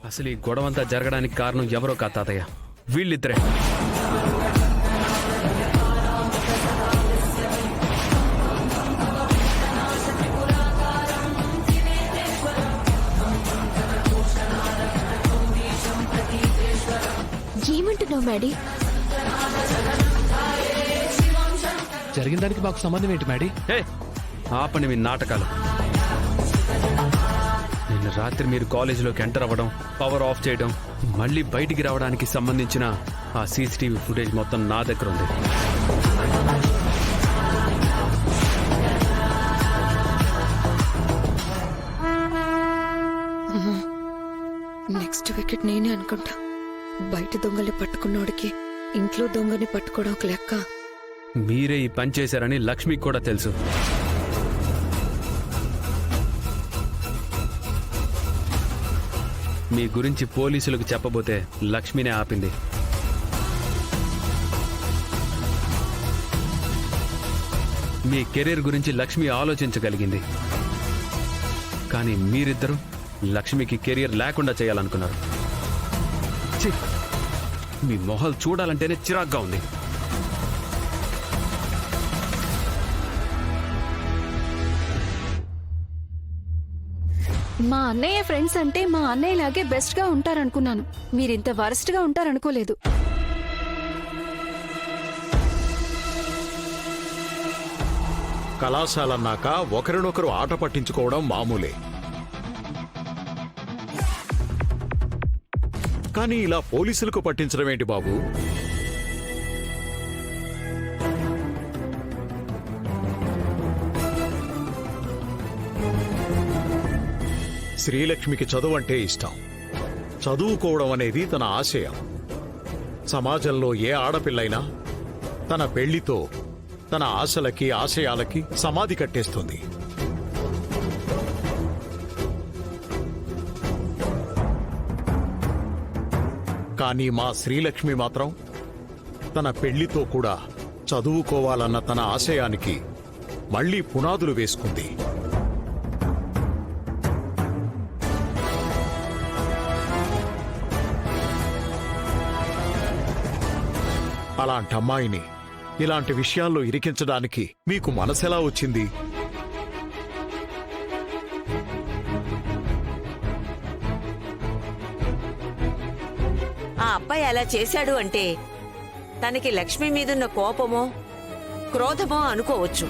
అసలు ఈ గొడవంతా జరగడానికి కారణం ఎవరో కా తాతయ్య, వీళ్ళిద్దరే. ఏమంటున్నావు మ్యాడీ? జరిగిన దానికి మాకు సంబంధం ఏంటి మ్యాడీ? హే, ఆపండి మీ నాటకాలు. నిన్న రాత్రి మీరు కాలేజీలోకి ఎంటర్ అవ్వడం, పవర్ ఆఫ్ చేయడం, మళ్ళీ బయటికి రావడానికి సంబంధించిన ఆ సీసీటీవీ ఫుటేజ్ మొత్తం నా దగ్గర ఉంది. నెక్స్ట్ వికెట్ నేనే అనుకుంటా. బయట దొంగల్ని పట్టుకున్నోడికి ఇంట్లో దొంగని పట్టుకోవడం ఒక లెక్క. మీరే ఈ పని చేశారని లక్ష్మికి కూడా తెలుసు. మీ గురించి పోలీసులకు చెప్పబోతే లక్ష్మినే ఆపింది. మీ కెరీర్ గురించి లక్ష్మి ఆలోచించగలిగింది. కానీ మీరిద్దరూ లక్ష్మికి కెరీర్ లేకుండా చేయాలనుకున్నారు. ఛీ, మీ మొహాలు చూడాలంటేనే చిరాగ్గా ఉంది. మా అన్నయ్య ఫ్రెండ్స్ అంటే మా అన్నయ్య లాగే బెస్ట్ గా ఉంటారనుకున్నాను. మీరింత వరస్ట్ గా ఉంటారనుకోలేదు. కళాశాలన్నాక ఒకరినొకరు ఆట పట్టించుకోవడం మామూలే. కానీ ఇలా పోలీసులకు పట్టించడం ఏంటి బాబు? శ్రీలక్ష్మికి చదువు అంటే ఇష్టం. చదువుకోవడం అనేది తన ఆశయం. సమాజంలో ఏ ఆడపిల్లైనా తన పెళ్లితో తన ఆశలకి ఆశయాలకి సమాధి కట్టేస్తుంది. కానీ మా శ్రీలక్ష్మి మాత్రం తన పెళ్లితో కూడా చదువుకోవాలన్న తన ఆశయానికి మళ్లీ పునాదులు వేసుకుంది. అలాంటి అమ్మాయిని ఇలాంటి విషయాల్లో ఇరికించడానికి మీకు మనసెలా వచ్చింది? ఆ అబ్బాయి అలా చేశాడు అంటే తనకి లక్ష్మి మీదున్న కోపమో క్రోధమో అనుకోవచ్చు.